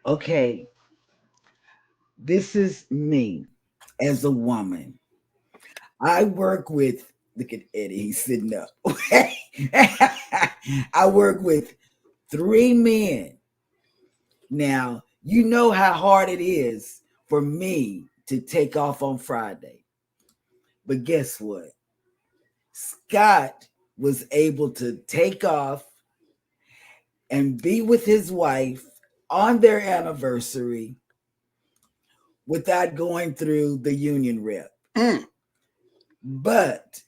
Okay, this is me as a woman. I work with, look at Eddie, he's sitting up. I work with three men. Now, you know how hard it is for me to take off on Friday. But guess what? Scott was able to take off and be with his wife on their anniversary without going through the union rep. But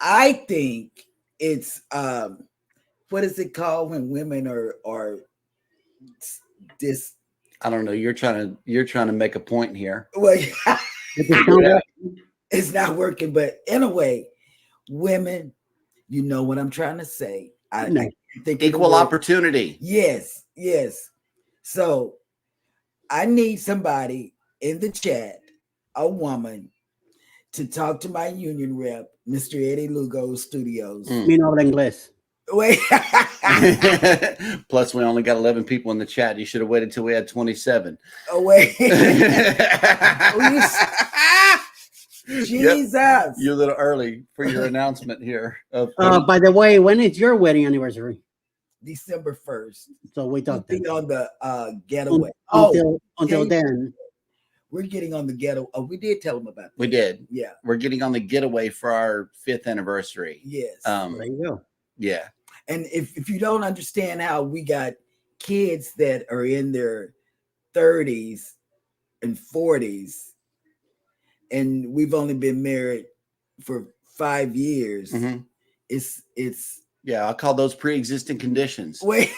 I think it's what is it called when women are this I don't know. You're trying to make a point here. well Yeah. it's not working, but anyway, women, you know what I'm trying to say. I No. can't think of the Equal word. opportunity. Yes. So I need somebody in the chat, a woman, to talk to my union rep, Mr. Eddie Lugo Studios. Me no habla inglés. Wait. Plus, we only got 11 people in the chat. You should have waited till we had 27. Oh, wait. Jesus. Yep. You're a little early for your announcement here. By the way, when is your wedding anniversary? December 1st. So we We'll talked be on the getaway. until yeah, then. we're getting on the getaway. Oh, we did tell them about that. We did. Yeah. We're getting on the getaway for our 5th anniversary. Yes. There you go. Yeah. And if you don't understand how we got kids that are in their 30s and 40s, and we've only been married for 5 years, it's Yeah, I'll call those pre-existing conditions. wait.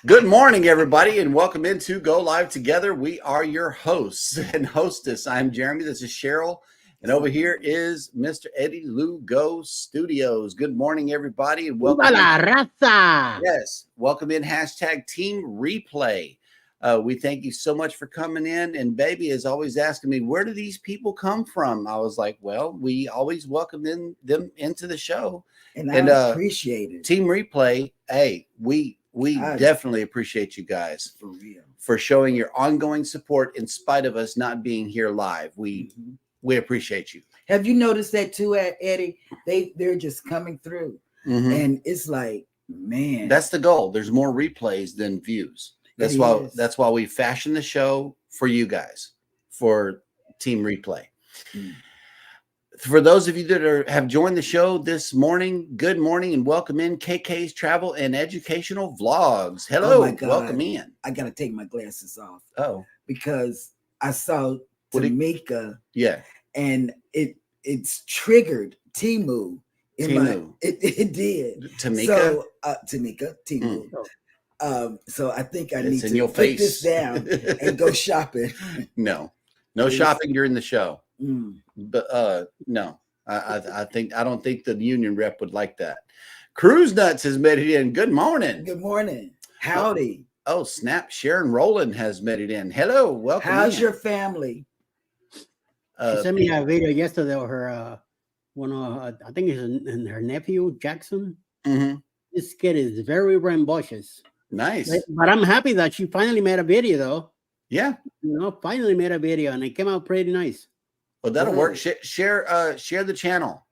Good morning, everybody, and welcome into Go Live Together. We are your hosts and hostess. I'm Jeremy. This is Cheryl. And over here is Mr. Eddie Lugo Studios. Good morning, everybody, and welcome. Viva la raza! Yes, welcome in hashtag Team Replay. We thank you so much for coming in. And baby is always asking me, where do these people come from? I was like, well, we always welcome them into the show. And I appreciate it. Team Replay, hey, we definitely appreciate you guys For real. for showing your ongoing support in spite of us not being here live. We appreciate you. Have you noticed that too, Eddie? They're just coming through. And it's like, man. That's the goal. There's more replays than views. That's why we fashion the show for you guys, for Team Replay. For those of you that have joined the show this morning, good morning and welcome in KK's Travel and Educational Vlogs. Hello, Oh my God. welcome in. I gotta take my glasses off Oh, because I saw Tamika. yeah. And it's triggered Timu. It did. Tamika? So Tamika, Timu. So I think I need in to your put face. this down and go shopping. No shopping during the show. But no, I don't think the union rep would like that. Cruise Nuts has made it in. Good morning. Good morning. Howdy. Oh, snap. Sharon Rowland has made it in. Hello. Welcome. How's your family? She sent me a video yesterday of her, I think it's her nephew, Jackson. This kid is very rambunctious. Nice. But I'm happy that she finally made a video, though. Yeah. Finally made a video, and it came out pretty nice. Well, that'll work. Share the channel.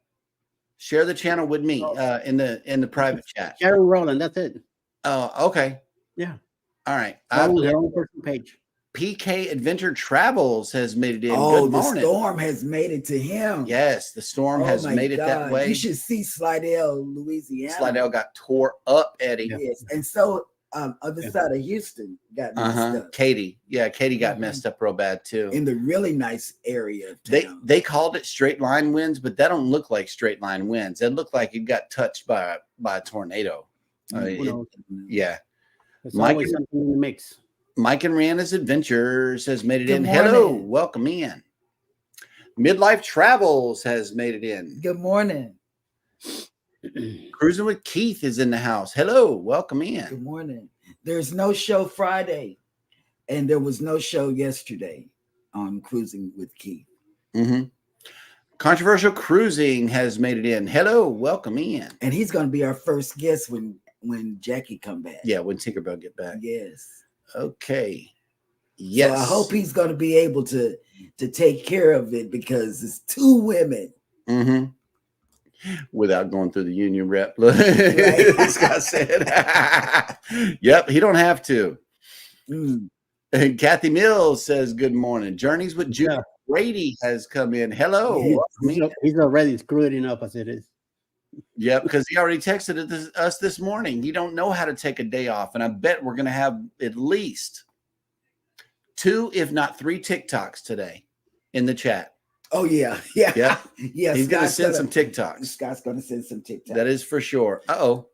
Share the channel with me in the private chat. Sharon Rowland, that's it. Oh, okay. Yeah. All right. That was her own personal page. PK Adventure Travels has made it in. Oh, Good morning. The storm has made it to him. Yes, the storm has made it that way. You should see Slidell, Louisiana. Slidell got tore up, Eddie. Yes, and so other side of Houston got messed up. Katie got messed up real bad too. In the really nice area of town. They called it straight line winds, but that don't look like straight line winds. It looked like it got touched by a tornado. Yeah. There's always something in the mix. Mike and Rihanna's Adventures has made it in. Good morning. Hello, welcome in. Midlife Travels has made it in. Good morning. Cruising with Keith is in the house. Hello, welcome in. Good morning. There's no show Friday, and there was no show yesterday on Cruising with Keith. Controversial Cruising has made it in. Hello, welcome in. And he's going to be our first guest when Jackie come back. Yeah, when Tinkerbell get back. Yes. Okay. Yes. So I hope he's going to be able to take care of it because it's 2 women. Mm-hmm. Without going through the union rep, right. Scott said. Yep, he don't have to. And Kathy Mills says, good morning. Journeys with Judy Brady has come in. Hello. He's already screwing up as it is. Yep, because he already texted us this morning. He don't know how to take a day off. And I bet we're going to have at least 2, if not 3 TikToks today in the chat. Oh, yeah. Yeah. Yeah. Yeah. He's going to send some TikToks. Scott's going to send some TikToks. That is for sure. Uh-oh.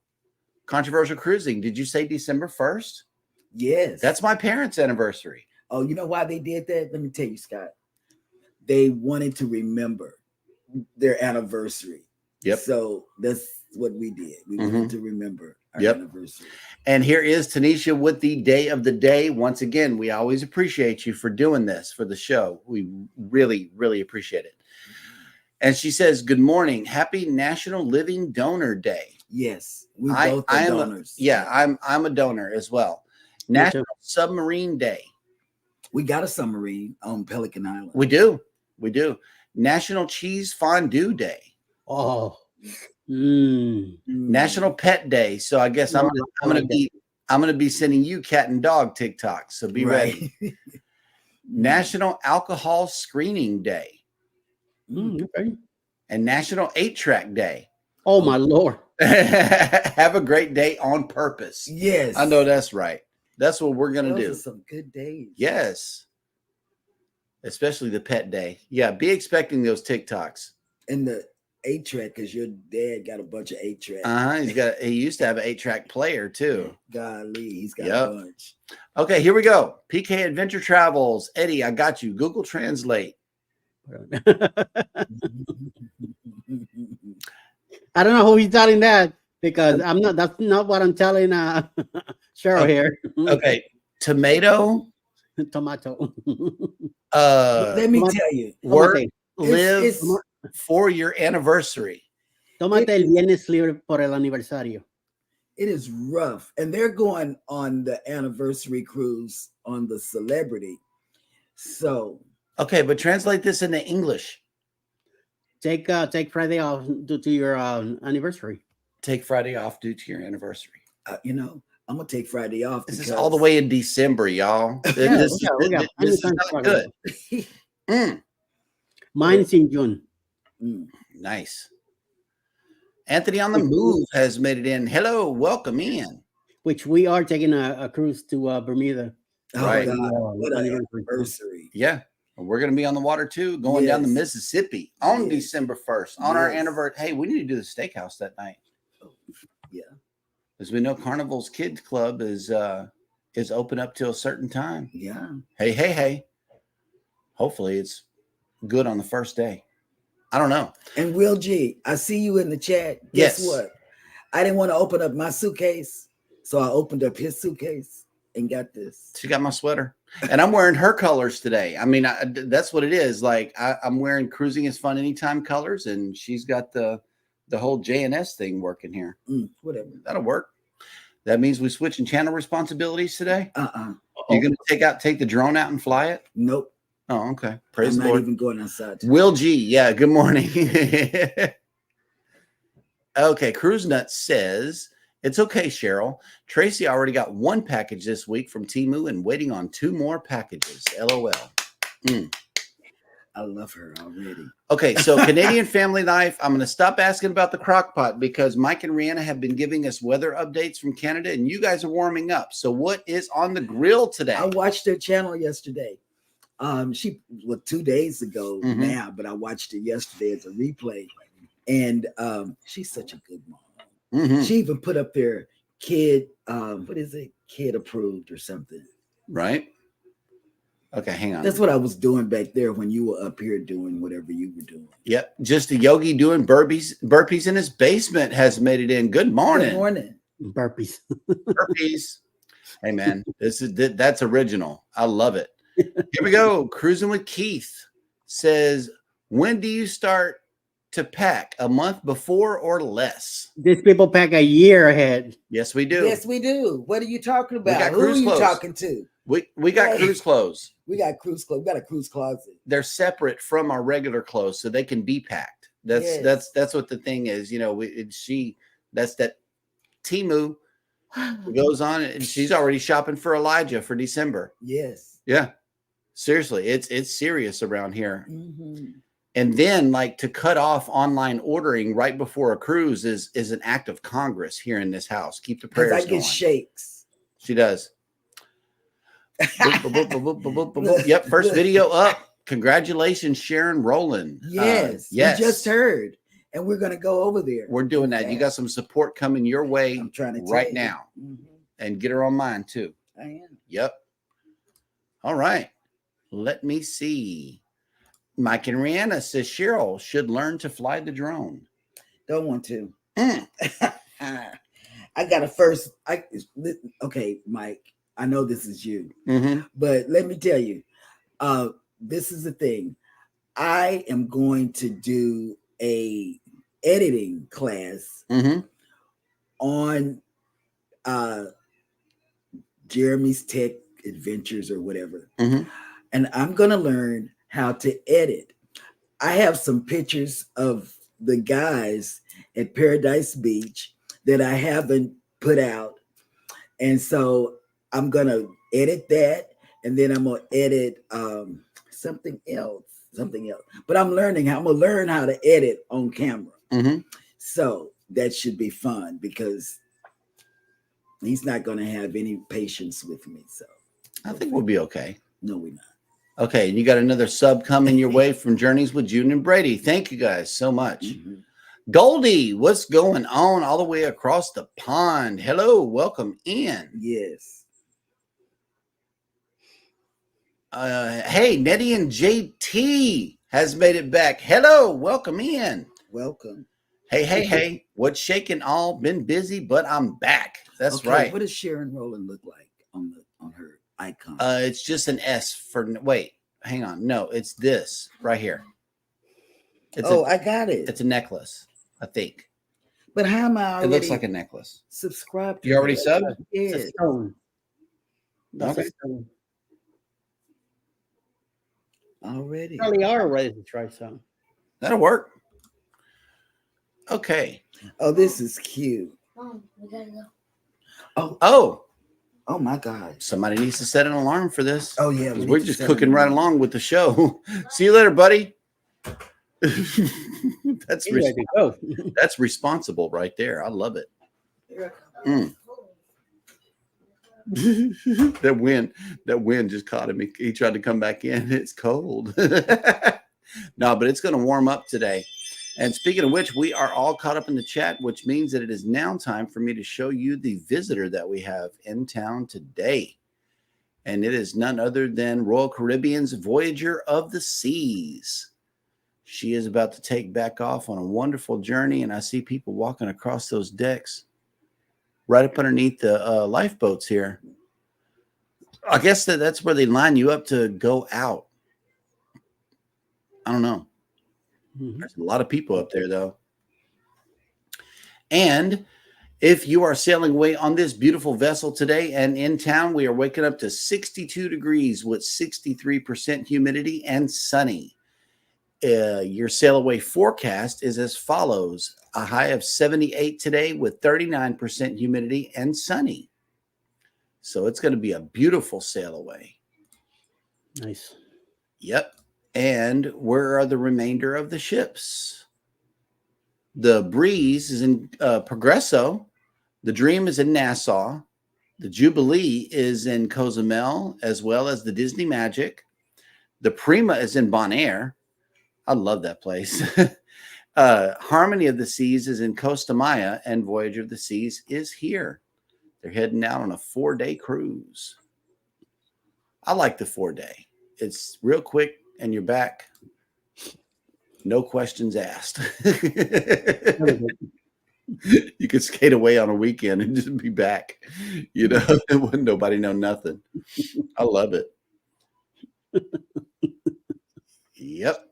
Controversial cruising. Did you say December 1st? Yes. That's my parents' anniversary. Oh, you know why they did that? Let me tell you, Scott. They wanted to remember their anniversary. Yep. So that's what we did. We wanted to remember our anniversary. And here is Tanisha with the day of the day. Once again, we always appreciate you for doing this for the show. We really, really appreciate it. And she says, good morning. Happy National Living Donor Day. Yes. We both are donors. I'm a donor as well. National Submarine Day. We got a submarine on Pelican Island. We do. National Cheese Fondue Day. Oh. National Pet Day. So I guess I'm gonna be sending you cat and dog TikToks. So be ready. National Alcohol Screening Day. Okay. And National 8-Track Day. Oh my Lord. Have a great day on purpose. Yes. I know that's right. That's what we're gonna do. Those are some good days. Yes. Especially the pet day. Yeah, be expecting those TikToks. And the 8-track, because your dad got a bunch of 8-track. He used to have an 8-track player too. Golly, he's got a bunch. Okay, here we go. PK Adventure Travels. Eddie, I got you. Google Translate. I don't know who he's telling that because that's not what I'm telling Cheryl here. Okay. Tomato. Let me tell you. Live for your anniversary. Tómate el viernes libre por el aniversario. It is rough. And they're going on the anniversary cruise on the Celebrity. So. Okay, but translate this into English. Take Friday off due to your anniversary. Take Friday off due to your anniversary. I'm gonna take Friday off. This is all the way in December, y'all. This is not good. Mine's in June. Nice. Anthony on the Move has made it in. Hello, welcome in. Which we are taking a cruise to Bermuda. Right. What an anniversary. Yeah. We're going to be on the water too, going down the Mississippi on December 1st on our anniversary. Hey, we need to do the steakhouse that night. Yeah. As we know, Carnival's Kids Club is open up till a certain time. Yeah. Hey. Hopefully it's good on the first day. I don't know. And Will G, I see you in the chat. Guess what? I didn't want to open up my suitcase, so I opened up his suitcase and got this. She got my sweater. And I'm wearing her colors today. I mean, that's what it is. Like I'm wearing Cruising is Fun Anytime colors, and she's got the whole JNS thing working here. Whatever. That'll work. That means we switching channel responsibilities today? You're going to take the drone out and fly it? Nope. Oh, okay. Praise the Lord. I'm not even going outside today. Will G. Yeah, good morning. Okay, Cruise Nuts says, it's okay, Cheryl. Tracy already got 1 package this week from Temu and waiting on 2 more packages. LOL. I love her already. Okay, so Canadian Family Life. I'm going to stop asking about the crock pot because Mike and Rihanna have been giving us weather updates from Canada, and you guys are warming up. So what is on the grill today? I watched their channel yesterday. 2 days ago now, but I watched it yesterday as a replay. And she's such a good mom. She even put up there kid approved or something. Right. Okay, hang on. That's what I was doing back there when you were up here doing whatever you were doing. Yep. Just a yogi doing burpees in his basement has made it in. Good morning. Good morning. Burpees. Hey man, that's original. I love it. Here we go. Cruising with Keith says, when do you start to pack? A month before or less? These people pack a year ahead. Yes, we do. Yes, we do. What are you talking about? We got Who are you clothes. talking to? We got cruise clothes. We got cruise clothes. We got a cruise closet. They're separate from our regular clothes, so they can be packed. That's what the thing is. You know, that's that Timu goes on, and she's already shopping for Elijah for December. Yes. Yeah. Seriously, it's serious around here. Mm-hmm. And then, like, to cut off online ordering right before a cruise is an act of Congress here in this house. Keep the prayers going. I get shakes. She does. Yep, first video up. Congratulations, Sharon Rowland. Yes, yes. We just heard, and we're going to go over there. We're doing that. You got some support coming your way I'm trying to right now. Mm-hmm. And get her on mine, too. I am. Yep. All right. Let me see. Mike and Rihanna says Cheryl should learn to fly the drone. Don't want to. I got a first. Okay, Mike. I know this is you, but let me tell you, this is the thing. I am going to do a editing class on Jeremy's Tech Adventures or whatever, and I'm going to learn how to edit. I have some pictures of the guys at Paradise Beach that I haven't put out. And so I'm going to edit that. And then I'm going to edit something else. But I'm going to learn how to edit on camera. So that should be fun because he's not going to have any patience with me. So I think we'll be okay. No, we're not. Okay, and you got another sub coming your way from Journeys with June and Brady. Thank you guys so much. Goldie, what's going on all the way across the pond? Hello, welcome in. Yes. Hey, Nettie and JT has made it back. Hello, welcome in. Welcome. Hey. What's shaking all? Been busy, but I'm back. That's right. What does Sharon Rowland look like on her icon? It's just an S for wait. Hang on. No, it's this right here. I got it. It's a necklace, I think. But how am I already? It looks like a necklace. Subscribed. You already subbed? Yes. It's a stone. That's Okay. a stone. Already. Probably are ready to try some. That'll work. Okay. Oh, this is cute. Mom, we gotta go. Oh my God. Somebody needs to set an alarm for this. Oh yeah. We're just cooking right along with the show. See you later, buddy. That's that's responsible right there. I love it. That wind just caught him. He tried to come back in. It's cold. No, but it's going to warm up today. And speaking of which, we are all caught up in the chat, which means that it is now time for me to show you the visitor that we have in town today. And it is none other than Royal Caribbean's Voyager of the Seas. She is about to take back off on a wonderful journey, and I see people walking across those decks right up underneath the lifeboats here. I guess that's where they line you up to go out. I don't know. There's a lot of people up there, though. And if you are sailing away on this beautiful vessel today and in town, we are waking up to 62 degrees with 63% humidity and sunny. Your sail away forecast is as follows. A high of 78 today with 39% humidity and sunny. So it's going to be a beautiful sail away. Nice. Yep. And where are the remainder of the ships? The Breeze is in Progresso. The Dream is in Nassau. The Jubilee is in Cozumel, as well as the Disney Magic. The Prima is in Bonaire. I love that place. Harmony of the Seas is in Costa Maya, and Voyager of the Seas is here. They're heading out on a 4-day cruise. I like the 4-day. It's real quick, and you're back. No questions asked. You could skate away on a weekend and just be back. You know, wouldn't nobody know nothing. I love it. Yep.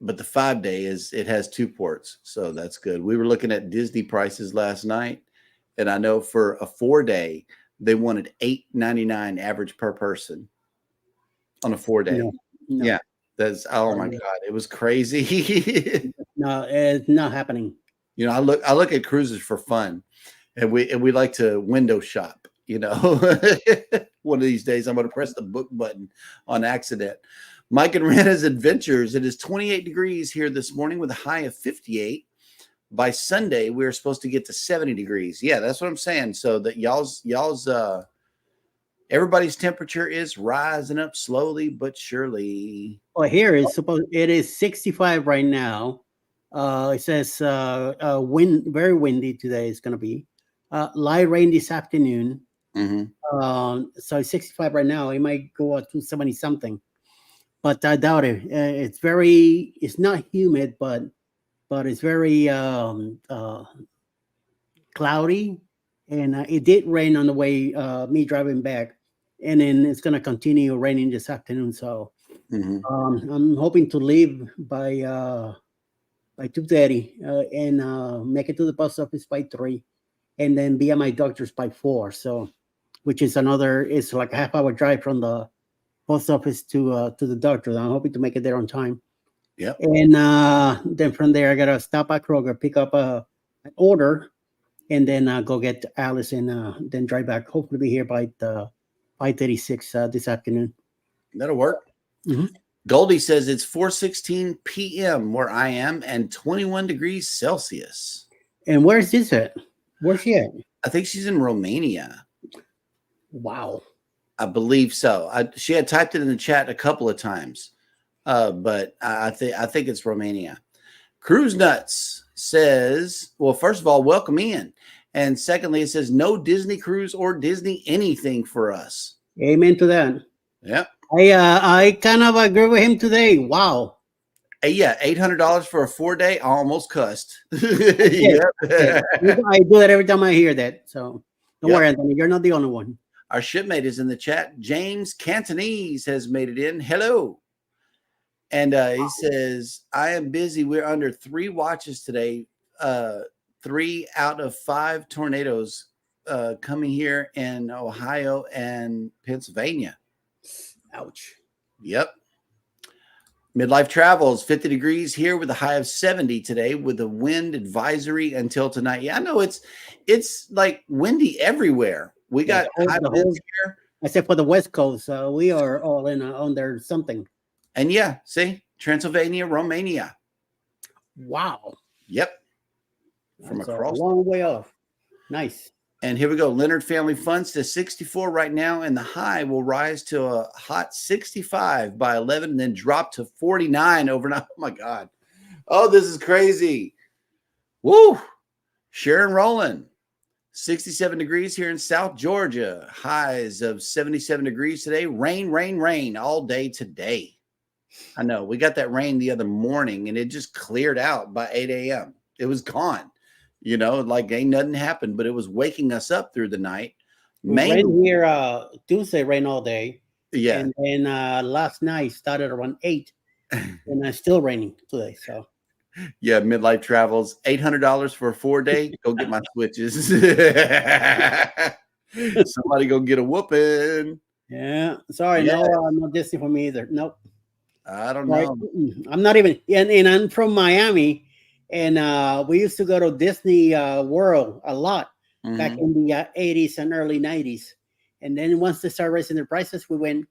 But the 5-day it has 2 ports, so that's good. We were looking at Disney prices last night, and I know for a 4-day, they wanted $8.99 average per person on a 4-day. No. Yeah, that's my God, it was crazy. No, it's not happening. You know, I look at cruises for fun, and we like to window shop. You know, one of these days I'm going to press the book button on accident. Mike and Rena's Adventures. It is 28 degrees here this morning with a high of 58. By Sunday, we're supposed to get to 70 degrees. Yeah, that's what I'm saying. So that y'all's everybody's temperature is rising up slowly but surely. Well, here it is 65 right now. It says very windy today. It's going to be light rain this afternoon. So it's 65 right now. It might go up to 70 something, but I doubt it. It's not humid, but it's very cloudy, and it did rain on the way me driving back, and then it's going to continue raining this afternoon. So I'm hoping to leave by 2:30 and make it to the post office by 3, and then be at my doctor's by 4. So, which is it's like a half-hour drive from the post office to the doctor. I'm hoping to make it there on time. Yeah. And then from there, I gotta stop at Kroger, pick up an order, and then go get Alice, and then drive back. Hopefully, be here by 5:36 this afternoon. That'll work. Goldie says it's 4:16 p.m. where I am, and 21 degrees Celsius. And where's this at? Where's she at? I think she's in Romania. Wow. I believe so. She had typed it in the chat a couple of times, but I think it's Romania. Cruise Nuts says, well, first of all, welcome in. And secondly, it says no Disney cruise or Disney anything for us. Amen to that. Yeah. I kind of agree with him today. Wow. Yeah, $800 for a 4-day. I almost cussed. Yeah. I do that every time I hear that. So don't worry, Anthony. You're not the only one. Our shipmate is in the chat. James Cantonese has made it in. Hello. And he says, I am busy. We're under 3 watches today. 3 out of 5 tornadoes coming here in Ohio and Pennsylvania. Ouch. Yep. Midlife Travels, 50 degrees here with a high of 70 today with a wind advisory until tonight. Yeah, I know it's like windy everywhere. We got high winds here. Except for the West Coast. We are all in under something. And yeah, see, Transylvania, Romania. Wow. Yep. From across. A long way off. Nice. And here we go. Leonard Family Funds to 64 right now, and the high will rise to a hot 65 by 11 and then drop to 49 overnight. Oh, my God. Oh, this is crazy. Woo. Sharon Rowland, 67 degrees here in South Georgia. Highs of 77 degrees today. Rain, rain, rain all day today. I know. We got that rain the other morning, and it just cleared out by 8 a.m. It was gone. You know, like ain't nothing happened, but it was waking us up through the night. Rain here Tuesday, rain all day. Yeah. And then last night started around 8, and it's still raining today. So yeah, Midlife Travels, $800 for a 4-day. Go get my switches. Somebody go get a whooping. Yeah. Sorry, no Disney for me either. Nope. I don't know. I'm not even and I'm from Miami. And we used to go to Disney World a lot back in the 80s and early 90s. And then once they started raising their prices, we went.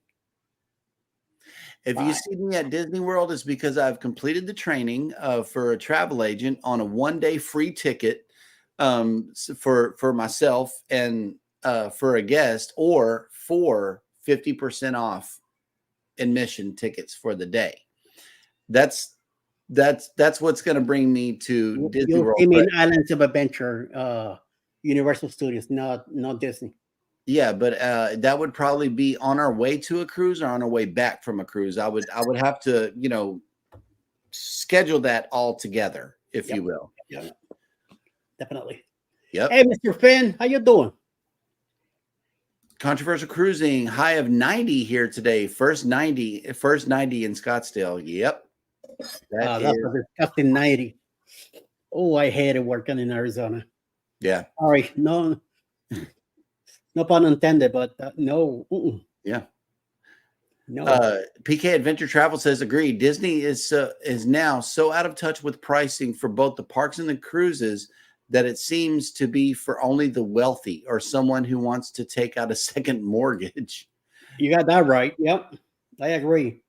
If you see me at Disney World, it's because I've completed the training for a travel agent on a 1-day free ticket for myself and for a guest, or for 50% off admission tickets for the day. That's what's going to bring me to Disney World. You mean Islands of Adventure, Universal Studios, not Disney. Yeah, but that would probably be on our way to a cruise or on our way back from a cruise. I would have to, schedule that all together, if you will. Yeah, definitely. Yep. Hey, Mr. Finn, how you doing? Controversial Cruising, high of 90 here today. First 90 in Scottsdale. Yep. That's a disgusting 90. Oh, I hated working in Arizona. Yeah. Sorry, no. No pun intended, but no. Yeah. No. PK Adventure Travel says, agreed. Disney is now so out of touch with pricing for both the parks and the cruises that it seems to be for only the wealthy or someone who wants to take out a second mortgage. You got that right. Yep. I agree.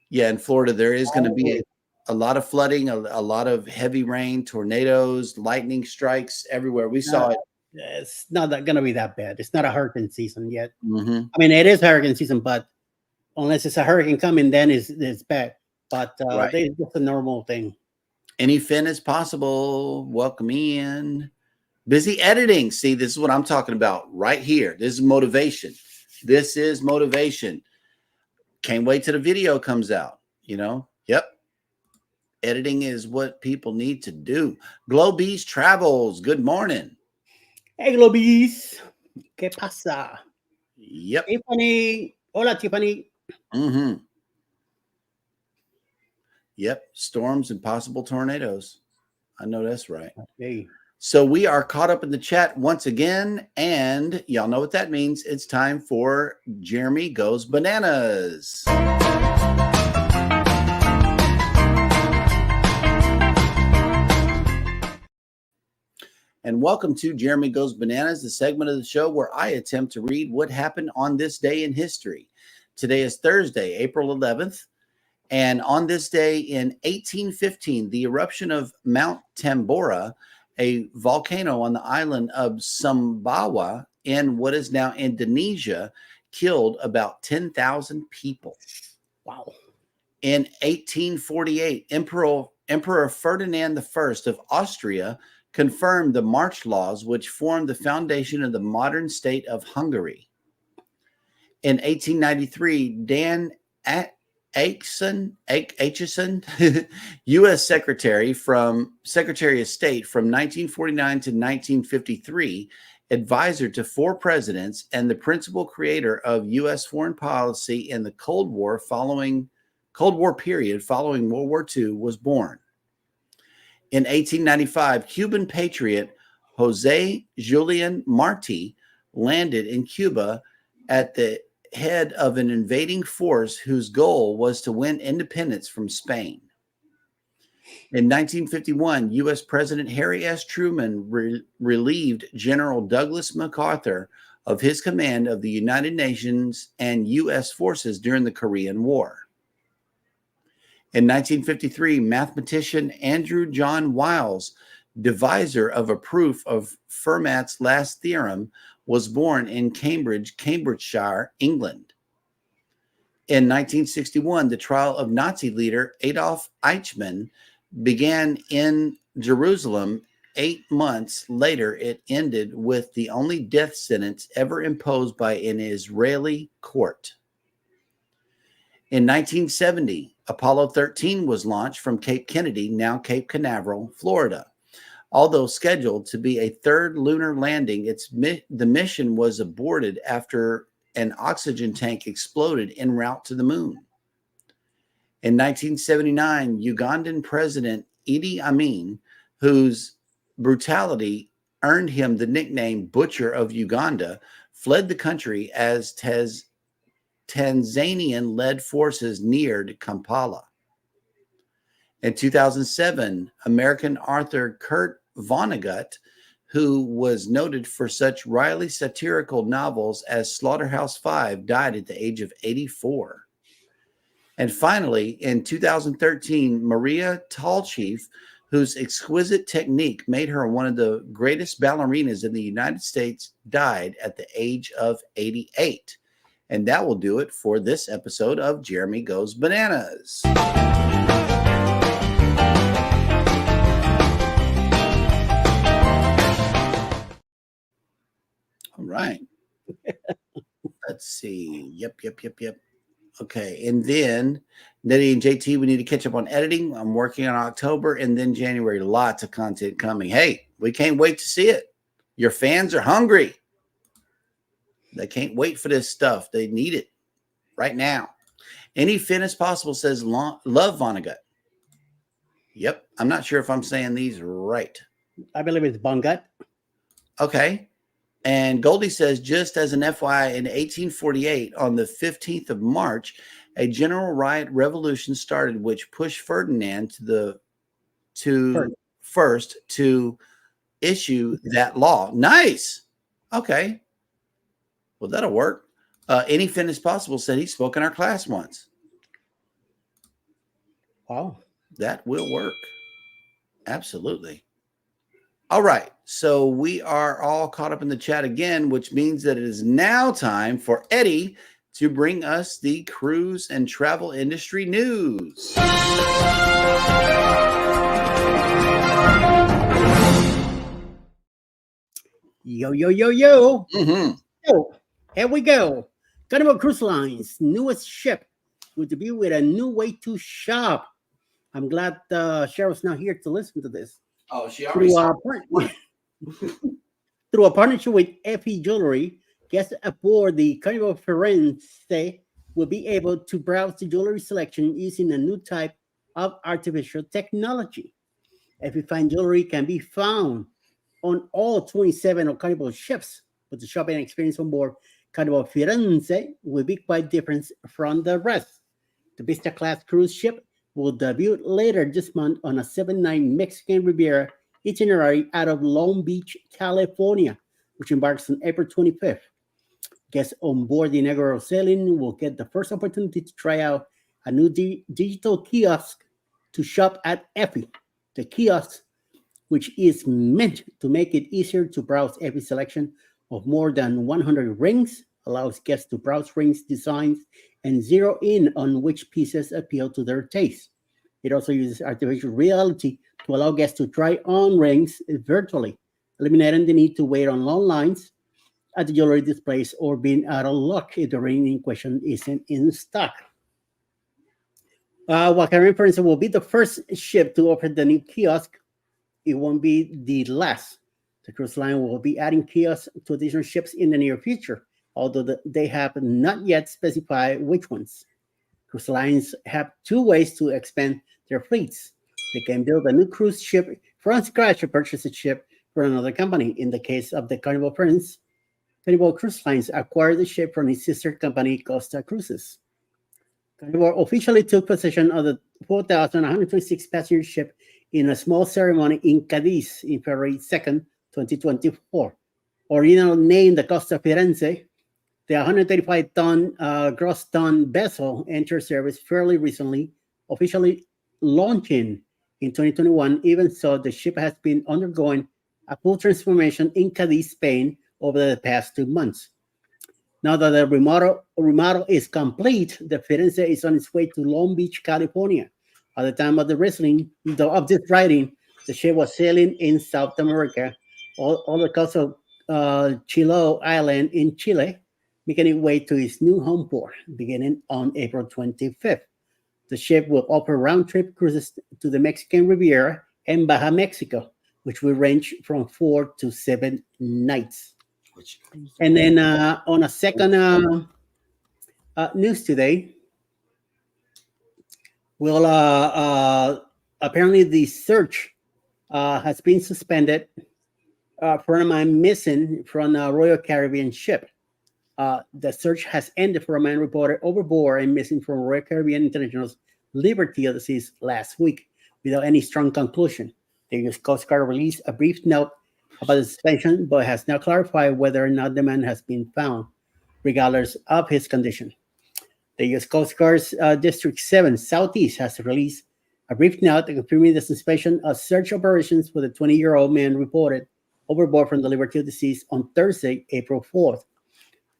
Yeah, in Florida, there is going to be a lot of flooding, a lot of heavy rain, tornadoes, lightning strikes everywhere. We saw it. It's not going to be that bad. It's not a hurricane season yet. Mm-hmm. I mean, it is hurricane season, but unless it's a hurricane coming, then it's bad. But Right. it's just a normal thing. Any fin is possible. Welcome in. Busy editing. See, this is what I'm talking about right here. This is motivation. This is motivation. Can't wait till the video comes out. Yep. Editing is what people need to do. Globees Travels. Good morning. Hey, Globies. ¿Qué pasa? Yep. Tiffany. Hola, Tiffany. Mm-hmm. Yep. Storms and possible tornadoes. I know that's right. Hey. So we are caught up in the chat once again, and y'all know what that means. It's time for Jeremy Goes Bananas. And welcome to Jeremy Goes Bananas, the segment of the show where I attempt to read what happened on this day in history. Today is Thursday, April 11th. And on this day in 1815, the eruption of Mount Tambora, a volcano on the island of Sumbawa in what is now Indonesia, killed about 10,000 people. Wow. In 1848, Emperor Ferdinand I of Austria confirmed the March laws, which formed the foundation of the modern state of Hungary. In 1893, Dan Aitchison, U.S. Secretary of State from 1949 to 1953, advisor to 4 presidents, and the principal creator of U.S. foreign policy in the Cold War period following World War II, was born. In 1895, Cuban patriot Jose Julian Marti landed in Cuba at the head of an invading force whose goal was to win independence from Spain. In 1951, U.S. President Harry S. Truman relieved General Douglas MacArthur of his command of the United Nations and U.S. forces during the Korean War. In 1953, mathematician Andrew John Wiles, deviser of a proof of Fermat's last theorem, was born in Cambridgeshire, England. In 1961, the trial of Nazi leader Adolf Eichmann began in Jerusalem. 8 months later, it ended with the only death sentence ever imposed by an Israeli court. In 1970, Apollo 13 was launched from Cape Kennedy, now Cape Canaveral, Florida. Although scheduled to be a 3rd lunar landing, the mission was aborted after an oxygen tank exploded en route to the moon. In 1979, Ugandan President Idi Amin, whose brutality earned him the nickname Butcher of Uganda, fled the country as Tanzanian-led forces neared Kampala. In 2007, American author Kurt Vonnegut, who was noted for such wryly satirical novels as Slaughterhouse-Five, died at the age of 84. And finally, in 2013, Maria Tallchief, whose exquisite technique made her one of the greatest ballerinas in the United States, died at the age of 88. And that will do it for this episode of Jeremy Goes Bananas. All right. Let's see. Yep. Okay. And then Nettie and JT, we need to catch up on editing. I'm working on October and then January. Lots of content coming. Hey, we can't wait to see it. Your fans are hungry. They can't wait for this stuff. They need it right now. Any fin as possible, says Love Vonnegut. Yep. I'm not sure if I'm saying these right. I believe it's Bongut. Okay. And Goldie says, just as an FYI, in 1848, on the 15th of March, a general riot revolution started, which pushed Ferdinand first to issue that law. Nice. Okay. Well, that'll work. Anything is possible said he spoke in our class once. Wow. That will work. Absolutely. All right. So we are all caught up in the chat again, which means that it is now time for Eddie to bring us the cruise and travel industry news. Yo, yo, yo, yo. Mm-hmm. So, here we go. Carnival Cruise Line's newest ship will debut with a new way to shop. I'm glad Cheryl's not here to listen to this. Oh, she already through a partnership with Effie Jewelry, guests aboard the Carnival Firenze will be able to browse the jewelry selection using a new type of artificial technology. Effie Fine Jewelry can be found on all 27 of Carnival ships, but the shopping experience on board Carnival Firenze will be quite different from the rest. The Vista class cruise ship will debut later this month on a 7-night Mexican Riviera itinerary out of Long Beach, California, which embarks on April 25th. Guests on board the inaugural sailing will get the first opportunity to try out a new digital kiosk to shop at Effie. The kiosk, which is meant to make it easier to browse Effie's selection of more than 100 rings, allows guests to browse rings designs and zero in on which pieces appeal to their taste. It also uses artificial reality to allow guests to try on rings virtually, eliminating the need to wait on long lines at the jewelry displays or being out of luck if the ring in question isn't in stock. While Caribbean Peninsula will be the first ship to offer the new kiosk, it won't be the last. The cruise line will be adding kiosks to additional ships in the near future, although they have not yet specified which ones. Cruise lines have two ways to expand their fleets. They can build a new cruise ship from scratch or purchase a ship from another company. In the case of the Carnival Prince, Carnival Cruise Lines acquired the ship from its sister company, Costa Cruises. Carnival officially took possession of the 4,126 passenger ship in a small ceremony in Cadiz in February 2nd, 2024. Originally named the Costa Firenze, the 135-ton gross ton vessel entered service fairly recently, officially launching in 2021. Even so, the ship has been undergoing a full transformation in Cadiz, Spain, over the past 2 months. Now that the remodel is complete, the Firenze is on its way to Long Beach, California. At the time of this writing, the ship was sailing in South America, all the coast of Chiloé Island in Chile, making its way to its new home port, beginning on April 25th. The ship will offer round-trip cruises to the Mexican Riviera and Baja Mexico, which will range from 4 to 7 nights. And then on a second news today, apparently the search has been suspended for a man missing from a Royal Caribbean ship. The search has ended for a man reported overboard and missing from Royal Caribbean International's Liberty of the Seas last week, without any strong conclusion. The U.S. Coast Guard released a brief note about the suspension, but has now clarified whether or not the man has been found, regardless of his condition. The U.S. Coast Guard's District 7 Southeast has released a brief note confirming the suspension of search operations for the 20-year-old man reported overboard from the Liberty of the Seas on Thursday, April 4th.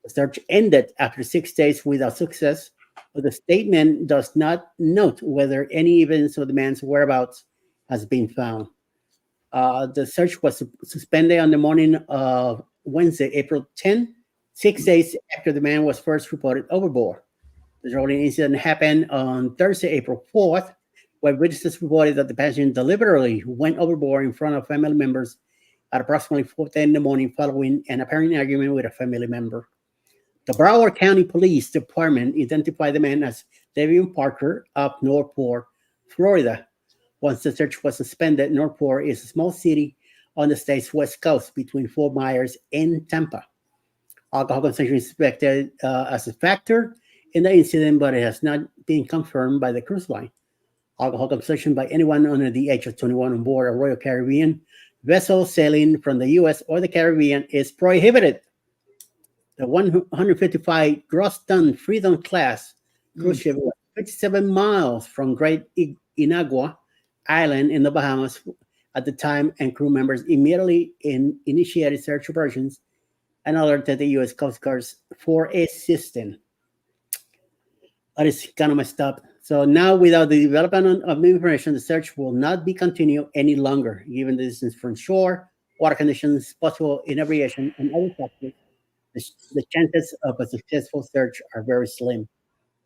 The search ended after 6 days without success, but the statement does not note whether any evidence of the man's whereabouts has been found. The search was suspended on the morning of Wednesday, April 10, 6 days after the man was first reported overboard. The rolling incident happened on Thursday, April 4th, where witnesses reported that the passenger deliberately went overboard in front of family members at approximately 4:10 in the morning following an apparent argument with a family member. The Broward County Police Department identified the man as Davion Parker of Northport, Florida. Once the search was suspended, Northport is a small city on the state's west coast between Fort Myers and Tampa. Alcohol consumption is expected as a factor in the incident, but it has not been confirmed by the cruise line. Alcohol consumption by anyone under the age of 21 on board a Royal Caribbean vessel sailing from the U.S. or the Caribbean is prohibited. The 155 gross ton Freedom class cruise ship was 57 miles from Great Inagua Island in the Bahamas at the time, and crew members immediately initiated search operations and alerted the U.S. Coast Guard for assistance. That is kind of messed up. So now, without the development of new information, the search will not be continued any longer, given the distance from shore, water conditions, possible inebriation, and other factors. The chances of a successful search are very slim.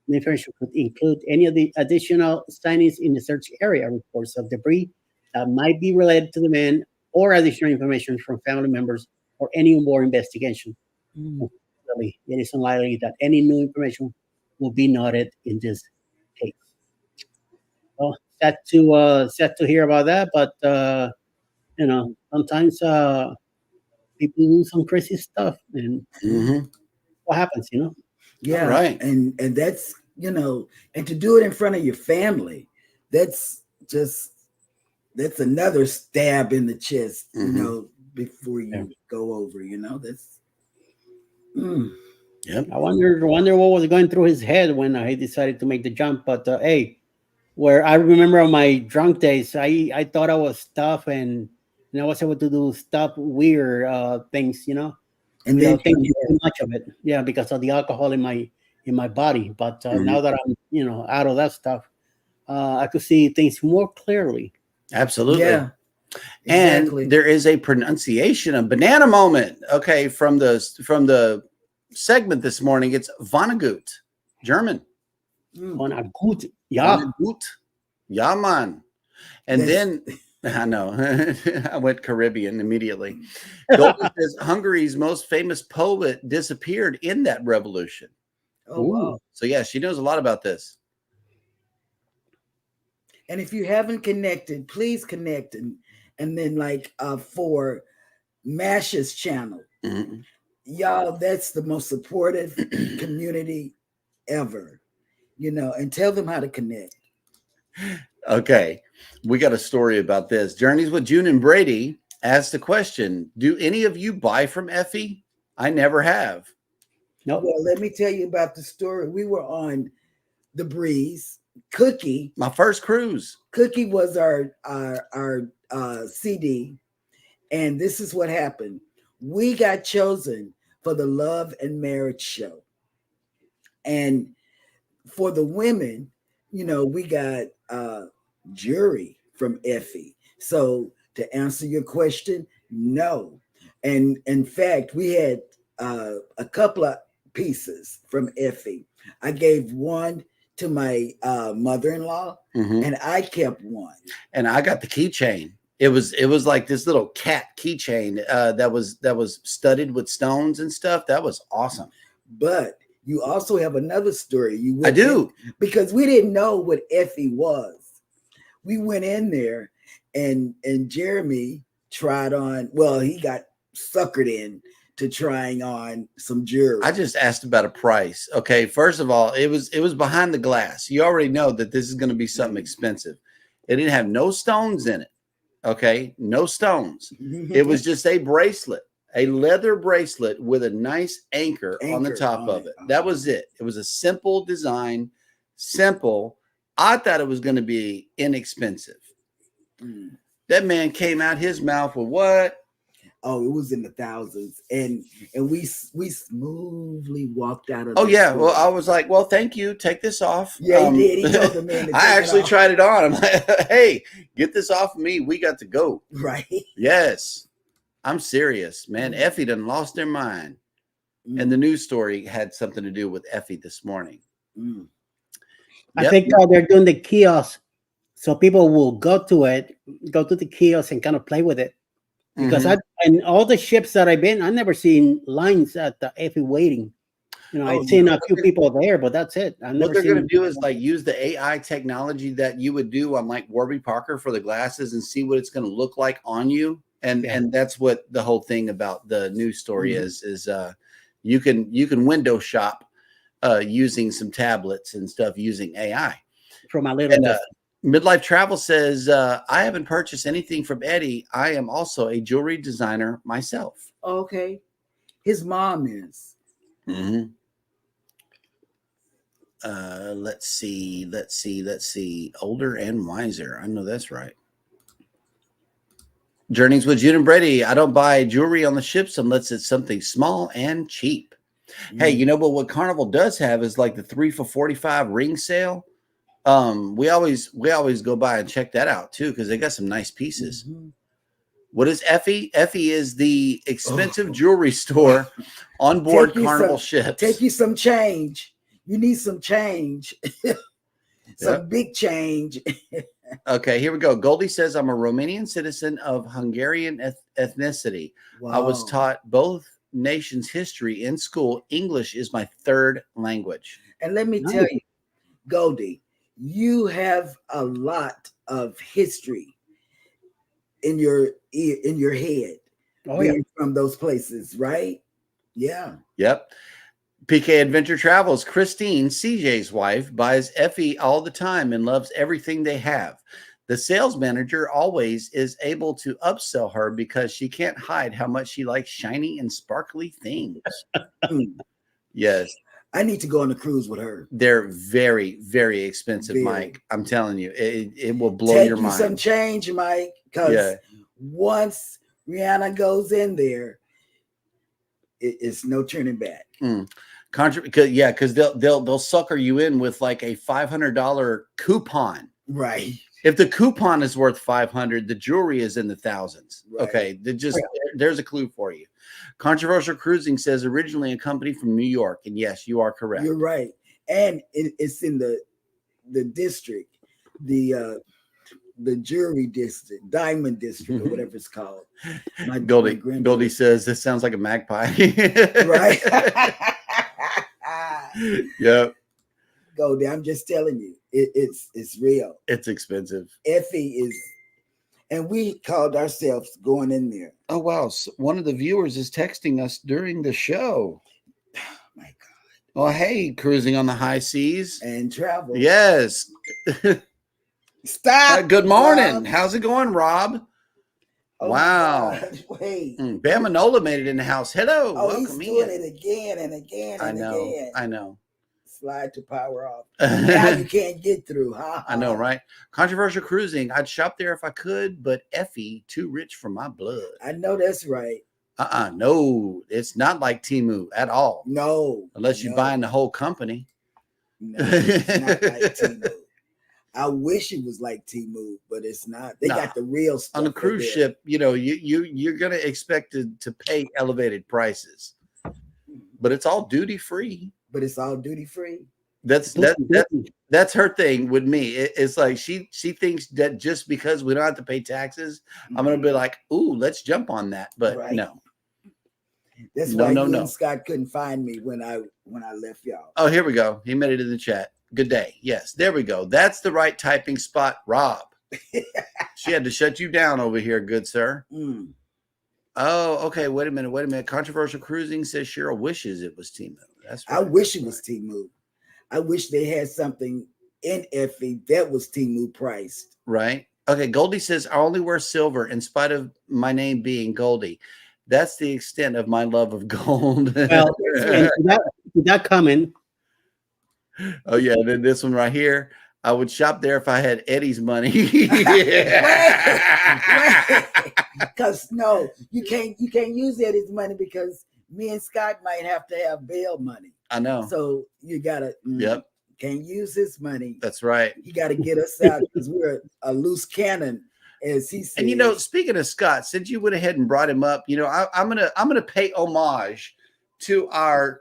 The information could include any of the additional signings in the search area, reports of debris that might be related to the men, or additional information from family members or any onboard investigation. It is unlikely that any new information will be noted in this case. Well, sad to hear about that, but sometimes people do some crazy stuff, and what happens, Yeah, right. And that's and to do it in front of your family, that's another stab in the chest, before you go over. That's. Yep. I wonder what was going through his head when he decided to make the jump. But hey, where I remember on my drunk days, I thought I was tough and I was able to do stuff, weird things, And then thinking too much of it, because of the alcohol in my body. But now that I'm out of that stuff, I could see things more clearly. Absolutely. Yeah. Exactly. And there is a pronunciation, a banana moment. Okay, from the segment this morning, it's Vonnegut, German. Vonnegut, yeah. Vonnegut, ja, man. And then I know I went Caribbean immediately. Golden says Hungary's most famous poet disappeared in that revolution. Oh, wow. So yeah, she knows a lot about this. And if you haven't connected, please connect and then for Mash's channel. Y'all, that's the most supportive community ever. And tell them how to connect. Okay, we got a story about this. Journeys with June and Brady asked the question, do any of you buy from Effie? I never have. No. Well, let me tell you about the story. We were on the Breeze. Cookie, my first cruise. Cookie was our CD, and this is what happened. We got chosen for the Love and Marriage show, and for the women, we got jury from Effie. So to answer your question, no. And in fact, we had a couple of pieces from Effie. I gave one to my mother-in-law, and I kept one. And I got the keychain. It was like this little cat keychain that was studded with stones and stuff. That was awesome. But you also have another story. I do. Because we didn't know what Effie was. We went in there and Jeremy tried on, well, he got suckered in to trying on some jewelry. I just asked about a price. Okay, first of all, it was behind the glass. You already know that this is going to be something expensive. It didn't have no stones in it. Okay, no stones. It was just a bracelet, a leather bracelet with a nice anchor on the top of it. That was it. It was a simple design, simple. I thought it was going to be inexpensive. That man came out his mouth with what? Oh, it was in the thousands, and we smoothly walked out of. Oh yeah, store. Well, I was like, well, thank you. Take this off. Yeah, he did. He told the man. I actually tried it on. I'm like, hey, get this off of me. We got to go. Right. Yes, I'm serious, man. Effie done lost their mind, and the news story had something to do with Effie this morning. Yep. I think they're doing the kiosk, so people will go to the kiosk and kind of play with it. Because in all the ships that I've been, I've never seen lines at the Effie waiting. I've seen a few people there, but that's it. What they're going to do is like use the AI technology that you would do on like Warby Parker for the glasses and see what it's going to look like on you And that's what the whole thing about the news story is you can window shop using some tablets and stuff using AI. From my little Midlife Travel says, I haven't purchased anything from Eddie. I am also a jewelry designer myself. Okay. His mom is. Mm-hmm. Let's see. Older and wiser. I know that's right. Journeys with June and Brady. I don't buy jewelry on the ships unless it's something small and cheap. Hey, you know, but what Carnival does have is like the 3 for $45 ring sale. We always go by and check that out too, because they got some nice pieces. What is Effie? Effie is the expensive jewelry store on board Carnival ships. Take you some change. You need some change. Some big change. Okay, here we go. Goldie says, I'm a Romanian citizen of Hungarian ethnicity. Wow. I was taught both nations' history in school. English is my third language. And let me tell you, Goldie, you have a lot of history in your head from those places, right? Yeah. Yep. PK Adventure Travels. Christine, CJ's wife, buys Effie all the time and loves everything they have. The sales manager always is able to upsell her because she can't hide how much she likes shiny and sparkly things. Yes. I need to go on a cruise with her. They're very, very expensive, Mike. I'm telling you, it will blow your mind. Take you some change, Mike, because once Rihanna goes in there, it's no turning back. Because they'll sucker you in with like a $500 coupon. Right. If the coupon is worth $500, the jewelry is in the thousands. Right. Okay, there's a clue for you. Controversial Cruising says originally a company from New York, and yes, you are correct. You're right, and it's in the district, the jewelry district, diamond district, or whatever it's called. Goldie says this sounds like a magpie. Right. Yep. Goldie, I'm just telling you, it's real. It's expensive. Effie is, and we called ourselves going in there. Oh wow! So one of the viewers is texting us during the show. Oh my God! Oh hey, cruising on the high seas and travel. Yes. Stop. Good morning. Rob. How's it going, Rob? Oh wow. Wait. Bam Manola made it in the house. Hello. Oh, welcome he's doing it again and again and again. I know. Slide to power off. Now you can't get through. I know, right? Controversial Cruising. I'd shop there if I could, but Effie, too rich for my blood. I know that's right. No, it's not like Temu at all. No. Unless you're buying the whole company. No, it's not like Temu. I wish it was like Temu, but it's not. They got the real stuff. On a cruise ship, you know, you're gonna expect to pay elevated prices. But it's all duty free. But it's all duty free. That's her thing with me. It's like she thinks that just because we don't have to pay taxes, I'm gonna be like, ooh, let's jump on that. But no. That's why you and Scott couldn't find me when I left y'all. Oh, here we go. He made it in the chat. Good day. Yes, there we go. That's the right typing spot, Rob. She had to shut you down over here, good sir. Oh, okay. Wait a minute. Controversial Cruising says Cheryl wishes it was Temu. That's right. I wish it was Temu. I wish they had something in Effie that was Temu priced. Right. Okay. Goldie says I only wear silver in spite of my name being Goldie. That's the extent of my love of gold. Well, that coming. Oh yeah, then this one right here. I would shop there if I had Eddie's money. Because no, you can't use Eddie's money because me and Scott might have to have bail money. I know. So you gotta can't use his money. That's right. You gotta get us out because we're a loose cannon, as he said. And you know, speaking of Scott, since you went ahead and brought him up, you know, I'm gonna pay homage to our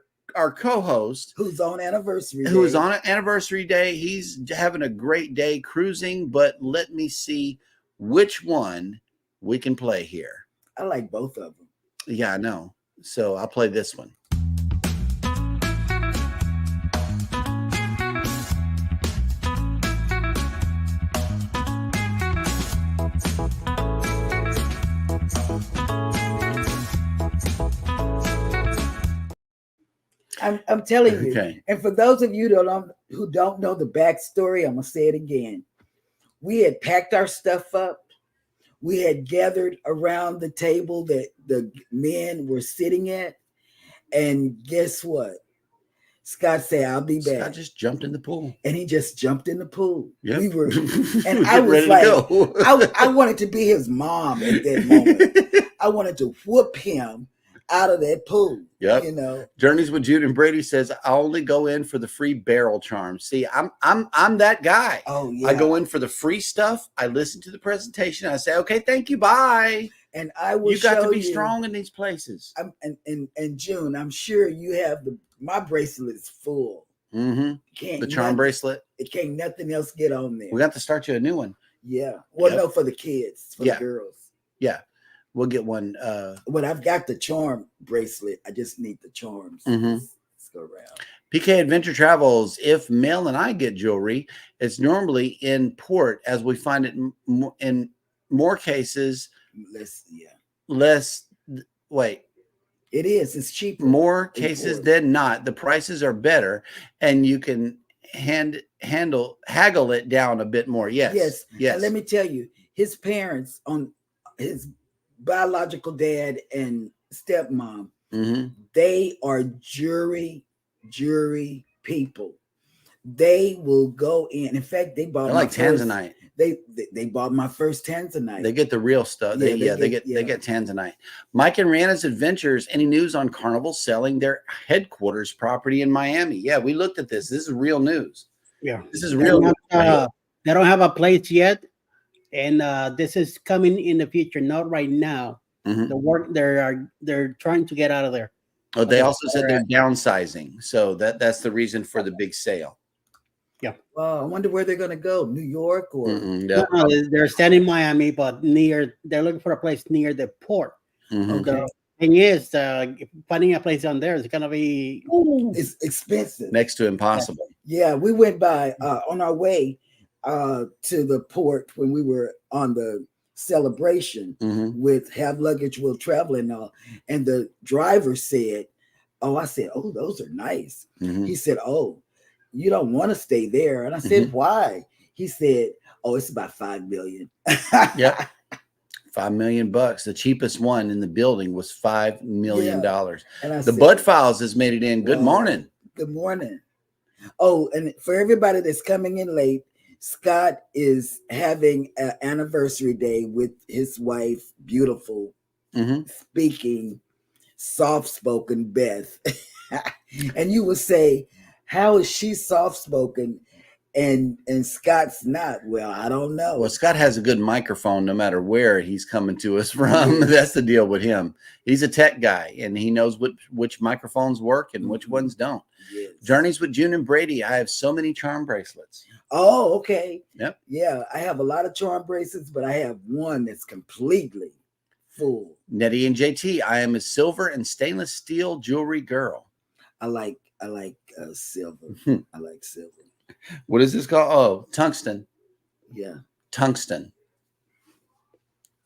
co-host who's on anniversary day. He's having a great day cruising, but let me see which one we can play here. I like both of them. Yeah, I know. So I'll play this one. I'm telling you. Okay. And for those of you who don't know the backstory, I'm gonna say it again. We had packed our stuff up. We had gathered around the table that the men were sitting at, and guess what? Scott said, "I'll be back." Scott just jumped in the pool, and he just jumped in the pool. Yep. We were, and We're I was ready like, to go. I wanted to be his mom at that moment. I wanted to whoop him out of that pool. Yep. You know. Journeys with Jude and Brady says, I only go in for the free barrel charm. See, I'm that guy. Oh yeah. I go in for the free stuff. I listen to the presentation. I say, okay, thank you, bye. And I will. You got to be strong in these places. And June, I'm sure you have my bracelet is full. Mm-hmm. The charm bracelet. It can't nothing else get on there. We got to start you a new one. Yeah. Well, no, for the kids, for the girls. Yeah. We'll get one. But I've got the charm bracelet. I just need the charms. Let's go around. PK Adventure Travels. If Mel and I get jewelry, it's normally in port, as we find it in more cases. Less. Wait. It is. It's cheaper. More cases than not. The prices are better, and you can haggle it down a bit more. Yes. And let me tell you, his parents, on his biological dad and stepmom, they are jury people. They will go in. In fact, they bought Tanzanite. They bought my first Tanzanite. They get the real stuff. They get Tanzanite. Mike and Rihanna's Adventures. Any news on Carnival selling their headquarters property in Miami? Yeah, we looked at this. This is real news. Yeah, this is real. They don't have a place yet, and this is coming in the future. Not right now. The work they're trying to get out of there. Oh, they also said they're downsizing, so that's the reason for the big sale. Yeah. Well, I wonder where they're going to go. New York or no, they're staying in Miami, but they're looking for a place near the port. The thing is, finding a place on there is going to be it's expensive, next to impossible. Yeah, we went by on our way to the port when we were on the celebration with Have Luggage Will Travel and all, and the driver said, "Oh," I said, "Oh, those are nice." He said, "Oh, you don't want to stay there." And I said, "Why?" He said, "Oh, it's about $5 million." Yep. $5 million. The cheapest one in the building was $5 million. And the Bud Files has made it in. Good morning. Good morning. Oh, and for everybody that's coming in late, Scott is having an anniversary day with his wife, beautiful, speaking, soft-spoken Beth. And you would say, how is she soft-spoken and Scott's not? Well, I don't know. Well, Scott has a good microphone no matter where he's coming to us from. That's the deal with him. He's a tech guy, and he knows which microphones work and which ones don't. Yes. Journeys with June and Brady. I have so many charm bracelets. Oh, okay. Yep. Yeah, I have a lot of charm bracelets, but I have one that's completely full. Nettie and JT. I am a silver and stainless steel jewelry girl. I like silver. I like silver. What is this called? Oh, tungsten. Yeah. Tungsten.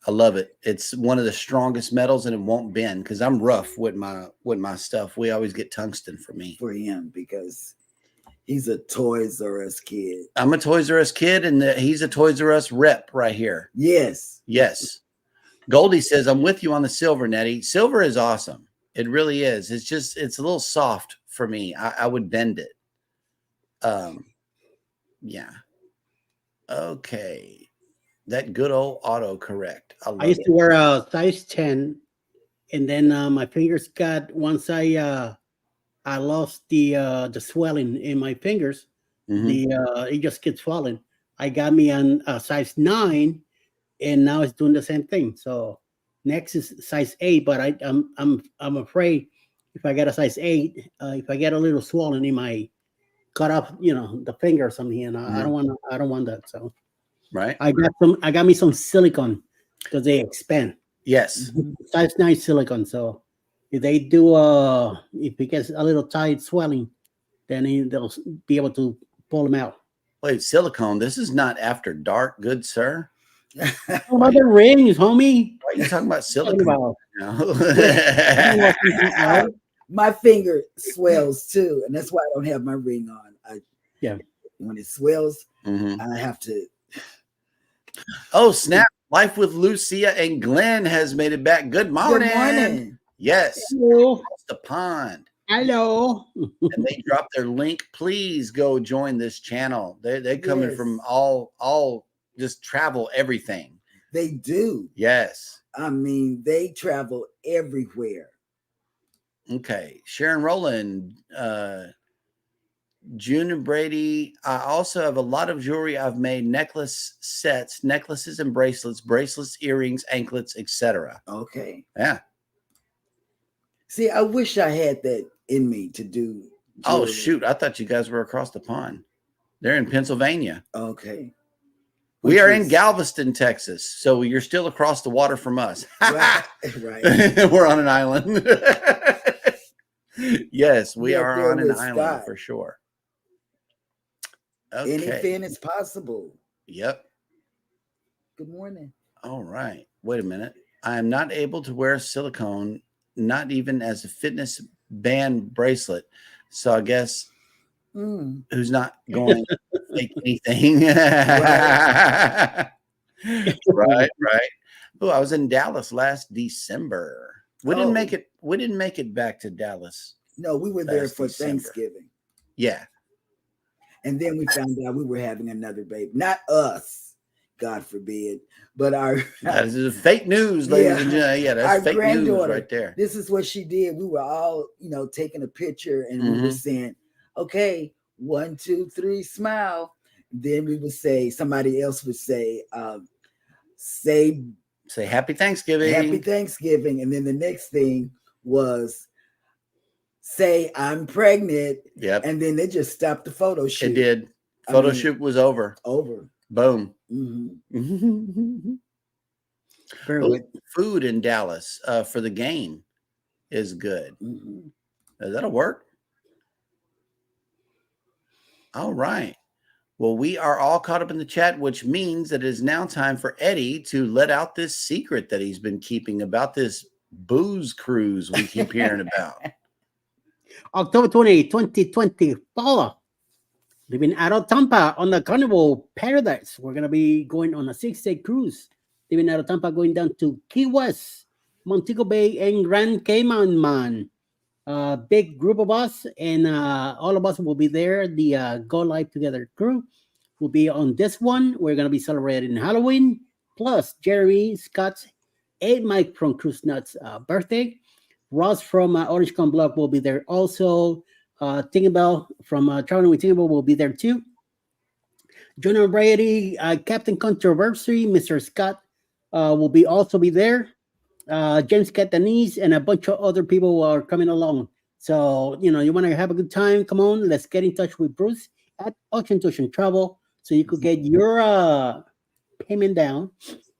I love it. It's one of the strongest metals, and it won't bend because I'm rough with my stuff. We always get tungsten for me. For him, because he's a Toys R Us kid. I'm a Toys R Us kid, and he's a Toys R Us rep right here. Yes. Yes. Goldie says, I'm with you on the silver, Nettie. Silver is awesome. It really is. It's a little soft for me. I would bend it. Yeah. Okay. That good old autocorrect. I used to wear a size 10, and then my fingers got, once I lost the swelling in my fingers, it just gets swollen. I got me on a size 9, and now it's doing the same thing. So next is size 8, but I'm afraid if I get a size 8, if I get a little swollen, it might cut off, the finger or something, and I don't want that. So right, I got me some silicone because they expand. Yes, size 9 silicone. So if they do if it gets a little tight swelling, then they'll be able to pull them out. Wait, silicone. This is not After Dark, good sir. What about the rings, homie? Why are you talking about silicone? my finger swells too, and that's why I don't have my ring on. When it swells, I have to. Oh snap! Life with Lucia and Glenn has made it back. Good morning. Good morning. Yes. Hello. Across the pond. Hello. And they dropped their link. Please go join this channel. They're coming from all just travel everything. They do. Yes. I mean, they travel everywhere. Okay. Sharon Rowland, June and Brady. I also have a lot of jewelry. I've made necklace sets, necklaces and bracelets, earrings, anklets, etc. Okay. Yeah. See, I wish I had that in me to do jewelry. Oh, shoot. I thought you guys were across the pond. They're in Pennsylvania. Okay. We are in Galveston, Texas. So you're still across the water from us. Right. We're on an island. Yes, we are on an island Scott. for sure. Okay. Anything is possible. Yep. Good morning. All right. Wait a minute. I am not able to wear silicone, not even as a fitness band bracelet. So I guess who's not going to fake anything? Right. Oh, I was in Dallas last December. We didn't make it. We didn't make it back to Dallas. No, we were there for Thanksgiving. Yeah. And then we found out we were having another baby. Not us, God forbid, but our. That is fake news, ladies and gentlemen. Yeah, that's fake news right there. This is what she did. We were all, taking a picture and we were saying, okay, 1, 2, 3, smile. Then we would say, somebody else would say, say Happy Thanksgiving. Happy Thanksgiving. And then the next thing was say I'm pregnant. Yep. And then they just stopped the photo shoot. It did. Photo shoot was over. Boom. Food in Dallas for the game is good. That'll work. All right. Well, we are all caught up in the chat, which means that it is now time for Eddie to let out this secret that he's been keeping about this booze cruise we keep hearing about. October 20, 2024. Leaving out of Tampa on the Carnival Paradise. We're going to be going on a 6-day cruise. Leaving out of Tampa, going down to Key West, Montego Bay, and Grand Cayman, man. Big group of us, and all of us will be there. The Go Live Together crew will be on this one. We're going to be celebrating Halloween, plus Jeremy, Scott's, and Mike from Cruise Nuts' birthday. Ross from Orange Con Block will be there also. Tinkerbell from Traveling with Tinkerbell will be there too. Jonah Brady, Captain Controversy, Mr. Scott will also be there. James Catanese and a bunch of other people are coming along. So, you want to have a good time. Come on, let's get in touch with Bruce at Ocean to Ocean Travel so you could get your payment down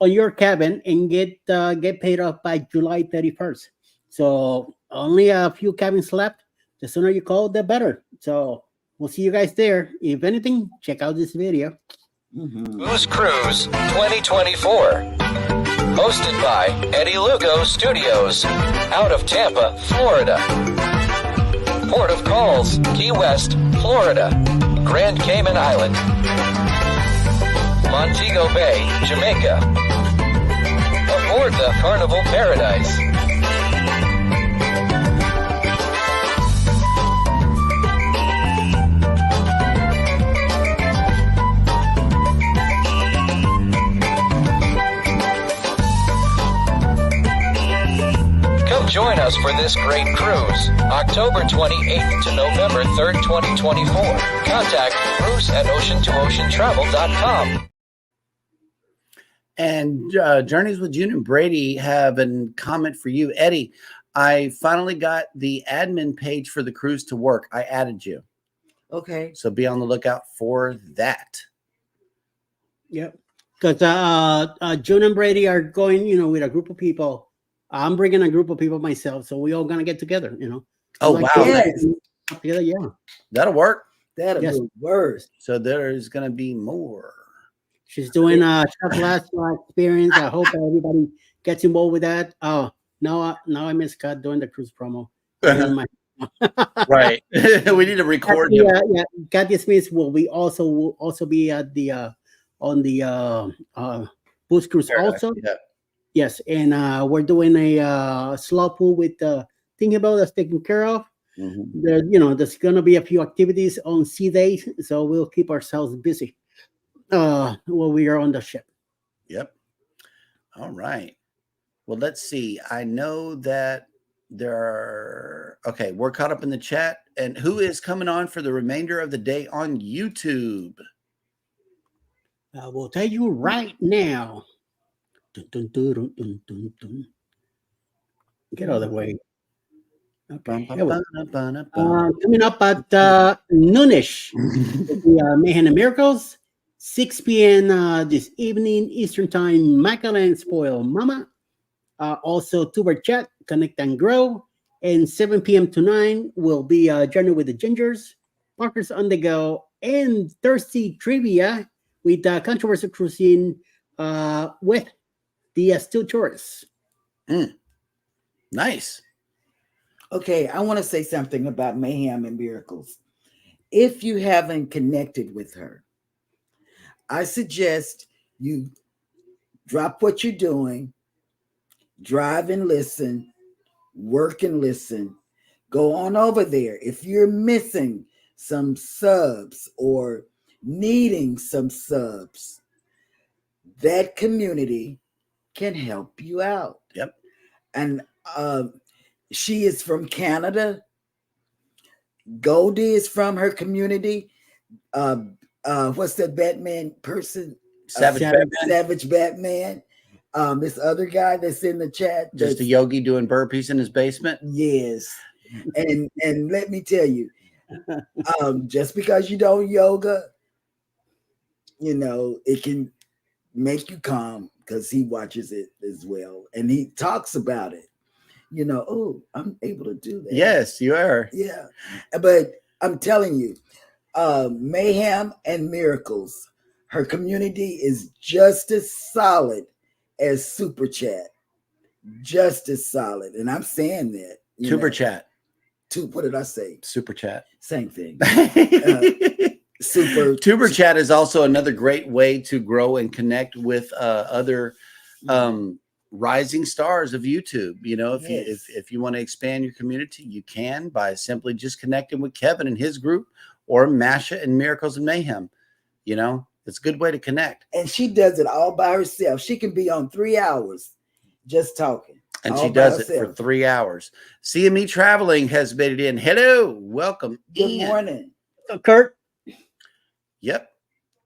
on your cabin and get paid off by July 31st. So only a few cabins left. The sooner you call, the better. So we'll see you guys there. If anything, check out this video. Booze Cruise 2024. Hosted by Eddie Lugo Studios, out of Tampa, Florida. Port of calls, Key West, Florida. Grand Cayman Island. Montego Bay, Jamaica. Aboard the Carnival Paradise. Join us for this great cruise, October 28th to November 3rd, 2024. Contact Bruce at ocean2oceantravel.com. And Journeys with June and Brady have a comment for you. Eddie, I finally got the admin page for the cruise to work. I added you. Okay. So be on the lookout for that. Yep. Because June and Brady are going, with a group of people. I'm bringing a group of people myself, so we all gonna get together, Oh, like, wow. Yes. Together, yeah. That'll work. That'll work. So there's going to be more. She's doing a shop last experience. I hope everybody gets involved with that. Oh, now I miss Scott doing the cruise promo. Right. We need to record him. Yeah, Kathy Smith will also be at the on the boost cruise also. Yeah. Yes, and we're doing a slow pool with thinking about that's taken care of. There's gonna be a few activities on sea days, so we'll keep ourselves busy while we are on the ship. Yep. All right. Well, let's see. I know that there are. Okay, we're caught up in the chat. And who is coming on for the remainder of the day on YouTube? I will tell you right now. Dun, dun, dun, dun, dun, dun, dun. Get out of the way. Okay. Coming up at noonish, Mayhem and Miracles, 6 p.m. This evening Eastern Time. Michael and Spoil Mama. Also, Tuber Chat, Connect and Grow, and 7 p.m. to 9 will be Journey with the Gingers, Parkers on the Go, and Thirsty Trivia with Controversial Cruising with the Still Tourists. Nice. Okay, I want to say something about Mayhem and Miracles. If you haven't connected with her, I suggest you drop what you're doing, drive and listen, work and listen, go on over there. If you're missing some subs or needing some subs, that community can help you out. Yep. And she is from Canada. Goldie is from her community. What's that Batman person? Savage Batman. This other guy that's in the chat. Just a yogi doing burpees in his basement. Yes. And let me tell you, just because you don't yoga, it can make you calm because he watches it as well. And he talks about it. Oh, I'm able to do that. Yes, you are. Yeah. But I'm telling you, Mayhem and Miracles, her community is just as solid as Super Chat. Just as solid. And I'm saying that. Super Chat. What did I say? Super Chat. Same thing. Tuber Chat is also another great way to grow and connect with other rising stars of YouTube. If you want to expand your community, you can by simply just connecting with Kevin and his group or Masha and Miracles and Mayhem. It's a good way to connect. And she does it all by herself. She can be on 3 hours just talking. And she does it for 3 hours. CME Traveling has made it in. Hello. Welcome. Good morning. Kurt. Yep.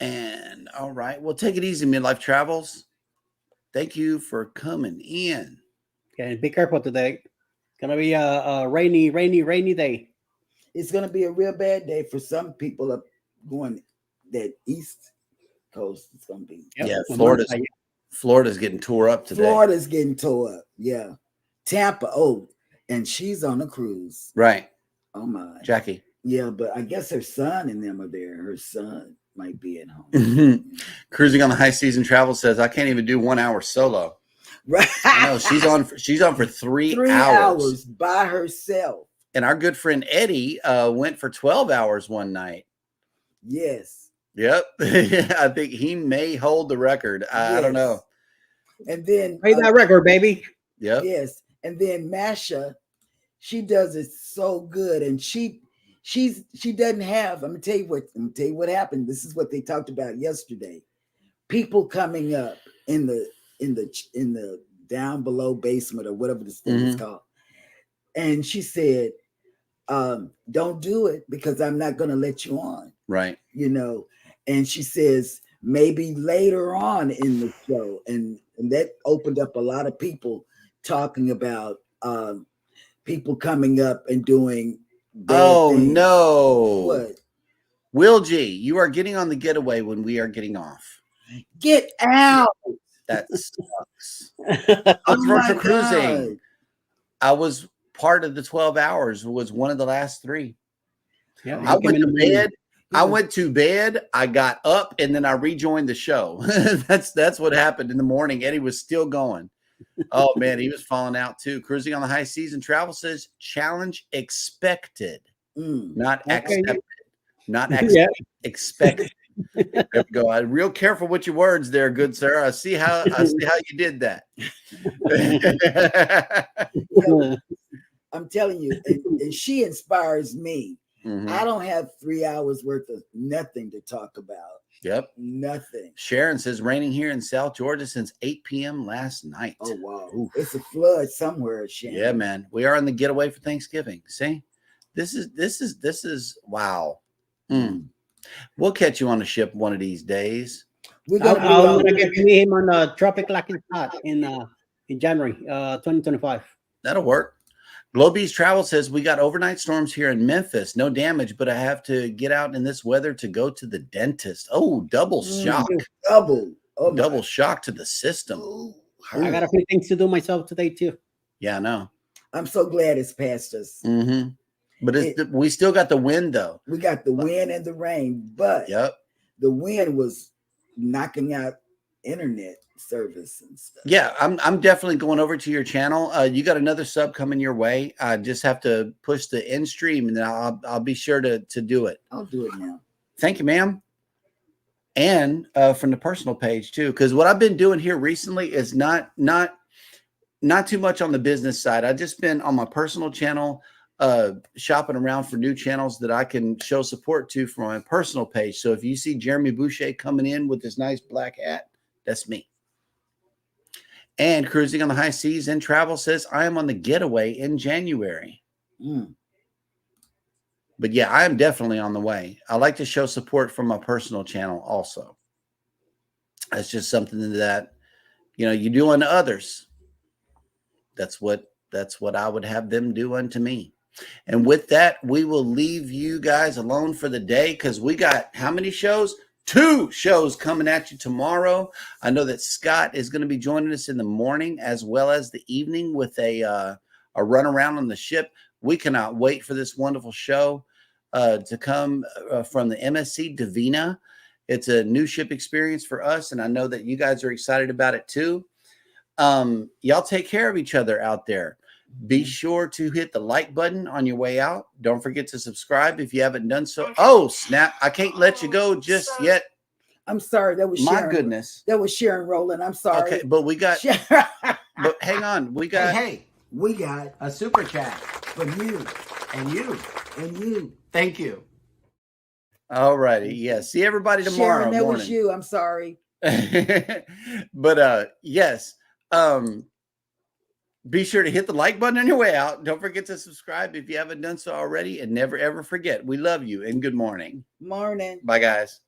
And all right. Well, take it easy, Midlife Travels. Thank you for coming in. Okay, be careful today. It's going to be a rainy day. It's going to be a real bad day for some people up going that East Coast. It's going to be. Yep. Yeah, Florida's getting tore up today. Florida's getting tore up. Yeah. Tampa. Oh, and she's on a cruise. Right. Oh, my. Jackie. Yeah, but I guess her son and them are there. Her son might be at home. Cruising on the High Season Travel says, I can't even do 1 hour solo. Right. No, she's on for 3 3 hours by herself. And our good friend Eddie went for 12 hours one night. Yes. Yep. I think he may hold the record. I don't know. And then play that record, baby. Yep. Yes. And then Masha, she does it so good. And she doesn't have, I'm gonna tell you what happened. This is what they talked about yesterday. People coming up in the down below basement or whatever this thing is called. And she said, don't do it because I'm not gonna let you on. Right. And she says maybe later on in the show, and that opened up a lot of people talking about people coming up and doing things. No. What? Will G, you are getting on the getaway when we are getting off. Get out. That sucks. Controversial Cruising. I was part of the 12 hours, was one of the last 3. Yeah, I went to bed. I got up, and then I rejoined the show. That's what happened in the morning. Eddie was still going. Oh man, he was falling out too. Cruising on the High Seas and Travel says challenge expected, not accepted, not expected. There we go. Real careful with your words there, good sir. I see how you did that. I'm telling you, and she inspires me. I don't have 3 hours worth of nothing to talk about. Yep. Nothing. Sharon says raining here in South Georgia since 8 p.m. last night. Oh, wow. Oof. It's a flood somewhere, Sharon. Yeah, man. We are on the getaway for Thanksgiving. See? This is wow. We'll catch you on the ship one of these days. I'm gonna get to meet him on the Tropic Lucky Spot in January 2025. That'll work. Globee's Travel says we got overnight storms here in Memphis. No damage, but I have to get out in this weather to go to the dentist. Oh, double shock. Double shock to the system. I got a few things to do myself today too. Yeah, I know. I'm so glad it's past us. But we still got the wind though. We got the wind and the rain, but the wind was knocking out internet service and stuff. Yeah, I'm definitely going over to your channel. You got another sub coming your way. I just have to push the end stream, and then I'll be sure to do it. I'll do it now. Thank you, ma'am. And from the personal page too, because what I've been doing here recently is not too much on the business side. I've just been on my personal channel, shopping around for new channels that I can show support to from my personal page. So if you see Jeremy Boucher coming in with this nice black hat, that's me. And Cruising on the High Seas and Travel says I am on the getaway in January. But yeah, I am definitely on the way. I like to show support from my personal channel also. That's just something that, you do unto others. That's what I would have them do unto me. And with that, we will leave you guys alone for the day because we got how many shows? 2 shows coming at you tomorrow. I know that Scott is going to be joining us in the morning as well as the evening with a run around on the ship. We cannot wait for this wonderful show to come from the MSC Divina. It's a new ship experience for us, and I know that you guys are excited about it too. Y'all take care of each other out there. Be sure to hit the like button on your way out. Don't forget to subscribe if you haven't done so. Oh, snap. I can't let you go just yet. I'm sorry. That was Sharon. My goodness. That was Sharon Rowland. I'm sorry. Okay, but we got, but hang on. We got, Hey, we got a super chat from you and you. and you. Thank you. all righty. Yeah. See everybody tomorrow Sharon, that morning. was you. I'm sorry. But yes. Be sure to hit the like button on your way out. Don't forget to subscribe if you haven't done so already. And never, ever forget, we love you and good morning. Morning. Bye, guys.